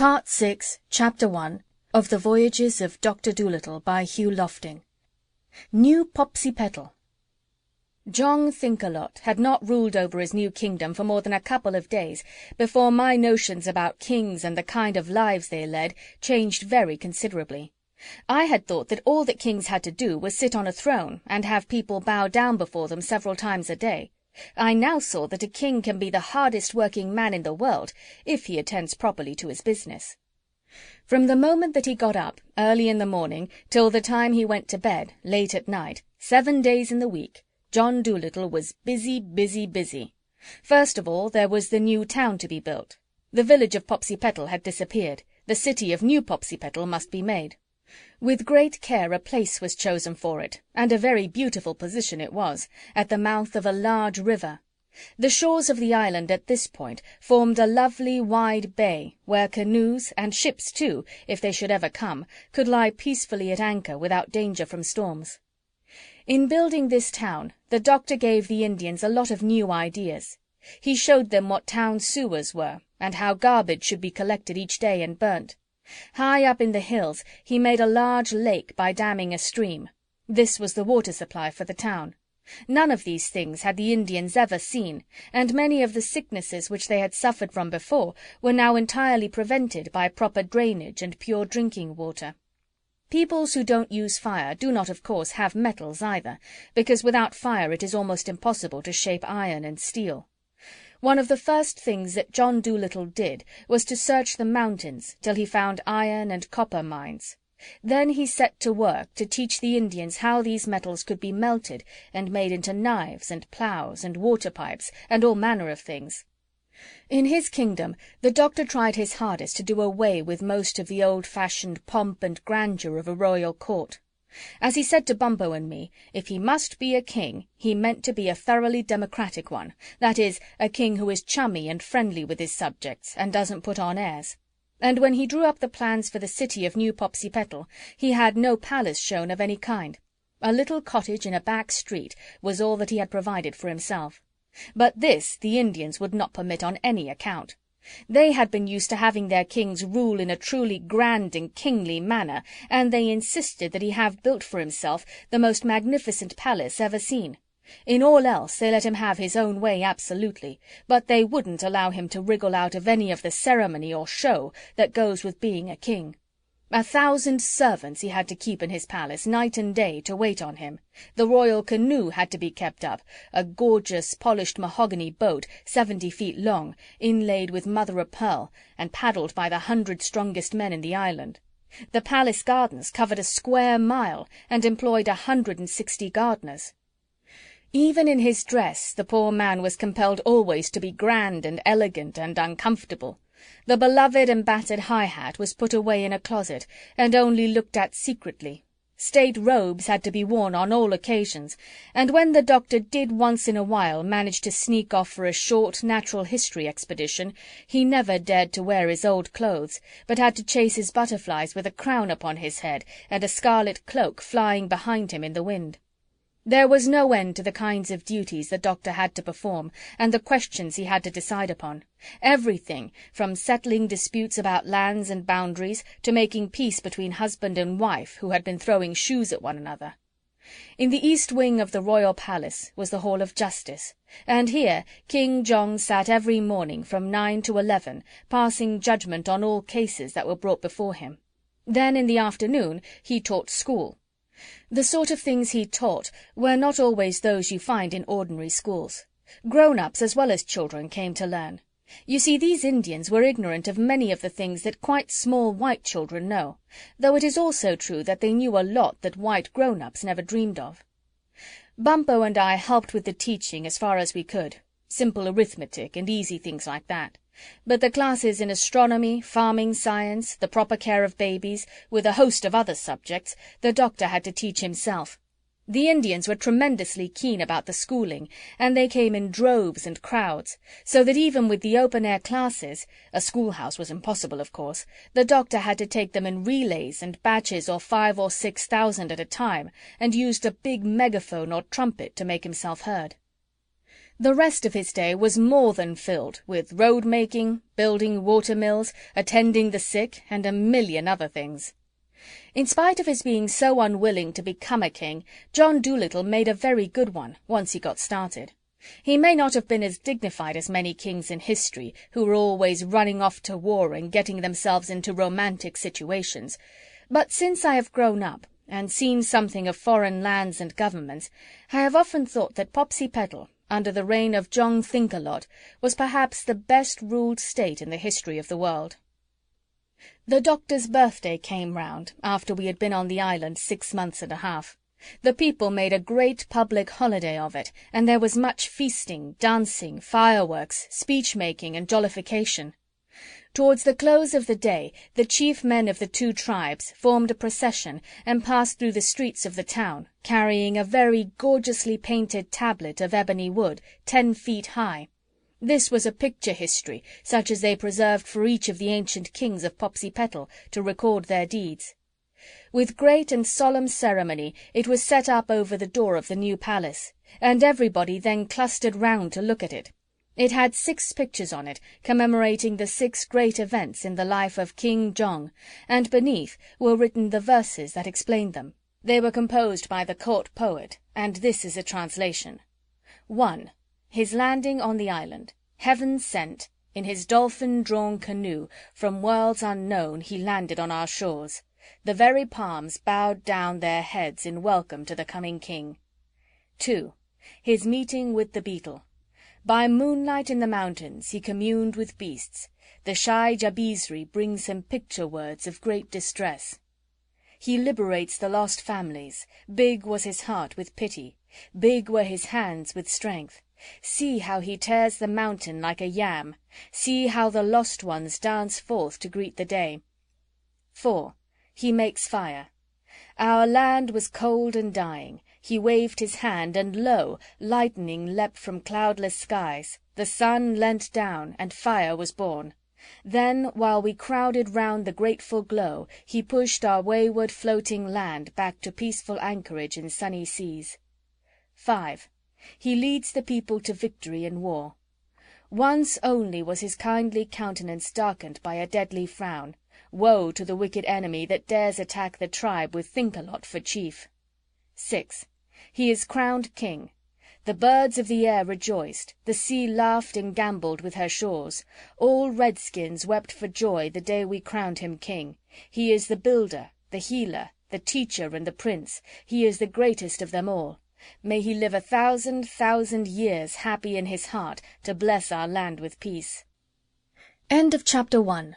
Part 6, Chapter 1 of The Voyages of Dr. Dolittle by Hugh Lofting. New Popsipetel. John Thinkalot had not ruled over his new kingdom for more than a couple of days before my notions about kings and the kind of lives they led changed very considerably. I had thought that all that kings had to do was sit on a throne and have people bow down before them several times a day. I now saw that a king can be the hardest working man in the world if he attends properly to his business. From the moment that he got up, early in the morning, till the time he went to bed, late at night, 7 days in the week, John Dolittle was busy, busy, busy. First of all, there was the new town to be built. The village of Popsipetel had disappeared. The city of New Popsipetel must be made. With great care a place was chosen for it, and a very beautiful position it was, at the mouth of a large river. The shores of the island at this point formed a lovely wide bay, where canoes, and ships too, if they should ever come, could lie peacefully at anchor without danger from storms. In building this town, the doctor gave the Indians a lot of new ideas. He showed them what town sewers were, and how garbage should be collected each day and burnt. High up in the hills he made a large lake by damming a stream. This was the water supply for the town. None of these things had the Indians ever seen, and many of the sicknesses which they had suffered from before were now entirely prevented by proper drainage and pure drinking water. Peoples who don't use fire do not, of course, have metals either, because without fire it is almost impossible to shape iron and steel. One of the first things that John Dolittle did was to search the mountains till he found iron and copper mines. Then he set to work to teach the Indians how these metals could be melted and made into knives and plows and water pipes and all manner of things. In his kingdom the doctor tried his hardest to do away with most of the old-fashioned pomp and grandeur of a royal court. As he said to Bumpo and me, if he must be a king, he meant to be a thoroughly democratic one, that is, a king who is chummy and friendly with his subjects and doesn't put on airs. And when he drew up the plans for the city of New Popsipetel, he had no palace shown of any kind. A little cottage in a back street was all that he had provided for himself. But this the Indians would not permit on any account. They had been used to having their kings rule in a truly grand and kingly manner, and they insisted that he have built for himself the most magnificent palace ever seen. In all else they let him have his own way absolutely, but they wouldn't allow him to wriggle out of any of the ceremony or show that goes with being a king. 1,000 servants he had to keep in his palace night and day to wait on him. The Royal Canoe had to be kept up, a gorgeous polished mahogany boat 70 feet long, inlaid with mother-of-pearl, and paddled by the 100 strongest men in the island. The palace gardens covered a square mile and employed 160 gardeners. Even in his dress the poor man was compelled always to be grand and elegant and uncomfortable. The beloved and battered high hat was put away in a closet and only looked at secretly. State robes had to be worn on all occasions, and when the doctor did once in a while manage to sneak off for a short natural history expedition, he never dared to wear his old clothes, but had to chase his butterflies with a crown upon his head and a scarlet cloak flying behind him in the wind. There was no end to the kinds of duties the doctor had to perform and the questions he had to decide upon. Everything, from settling disputes about lands and boundaries to making peace between husband and wife who had been throwing shoes at one another. In the east wing of the royal palace was the Hall of Justice, and here King John sat every morning from 9 to 11, passing judgment on all cases that were brought before him. Then in the afternoon he taught school. The sort of things he taught were not always those you find in ordinary schools. Grown-ups as well as children came to learn. You see, these Indians were ignorant of many of the things that quite small white children know, though it is also true that they knew a lot that white grown-ups never dreamed of. Bumpo and I helped with the teaching as far as we could, simple arithmetic and easy things like that. But the classes in astronomy, farming science, the proper care of babies, with a host of other subjects, the doctor had to teach himself. The Indians were tremendously keen about the schooling, and they came in droves and crowds, so that even with the open-air classes, a schoolhouse was impossible, of course, the doctor had to take them in relays and batches of 5,000 or 6,000 at a time, and used a big megaphone or trumpet to make himself heard. The rest of his day was more than filled with road-making, building water-mills, attending the sick, and a million other things. In spite of his being so unwilling to become a king, John Dolittle made a very good one, once he got started. He may not have been as dignified as many kings in history, who were always running off to war and getting themselves into romantic situations, but since I have grown up and seen something of foreign lands and governments, I have often thought that Popsipetel, under the reign of John Thinkalot, was perhaps the best-ruled state in the history of the world. The doctor's birthday came round, after we had been on the island 6 months and a half. The people made a great public holiday of it, and there was much feasting, dancing, fireworks, speech-making, and jollification. Towards the close of the day, the chief men of the 2 tribes formed a procession and passed through the streets of the town, carrying a very gorgeously painted tablet of ebony wood, 10 feet high. This was a picture history, such as they preserved for each of the ancient kings of Popsipetel, to record their deeds. With great and solemn ceremony it was set up over the door of the new palace, and everybody then clustered round to look at it. It had 6 pictures on it, commemorating the 6 great events in the life of King Jong, and beneath were written the verses that explained them. They were composed by the court poet, and this is a translation. 1. His landing on the island. Heaven sent, in his dolphin-drawn canoe, from worlds unknown he landed on our shores. The very palms bowed down their heads in welcome to the coming king. 2. His meeting with the beetle. By moonlight in the mountains he communed with beasts. The shy Jabizri brings him picture words of great distress. He liberates the lost families. Big was his heart with pity. Big were his hands with strength. See how he tears the mountain like a yam. See how the lost ones dance forth to greet the day. 4. He makes fire. Our land was cold and dying. He waved his hand, and lo, lightning leapt from cloudless skies. The sun leant down, and fire was born. Then, while we crowded round the grateful glow, he pushed our wayward floating land back to peaceful anchorage in sunny seas. 5. He leads the people to victory in war. Once only was his kindly countenance darkened by a deadly frown. Woe to the wicked enemy that dares attack the tribe with Thinkalot for chief. 6. He is crowned king. The birds of the air rejoiced, the sea laughed and gambolled with her shores. All redskins wept for joy the day we crowned him king. He is the builder, the healer, the teacher, and the prince. He is the greatest of them all. May he live 1,000,000 years happy in his heart, to bless our land with peace. End of Chapter 1.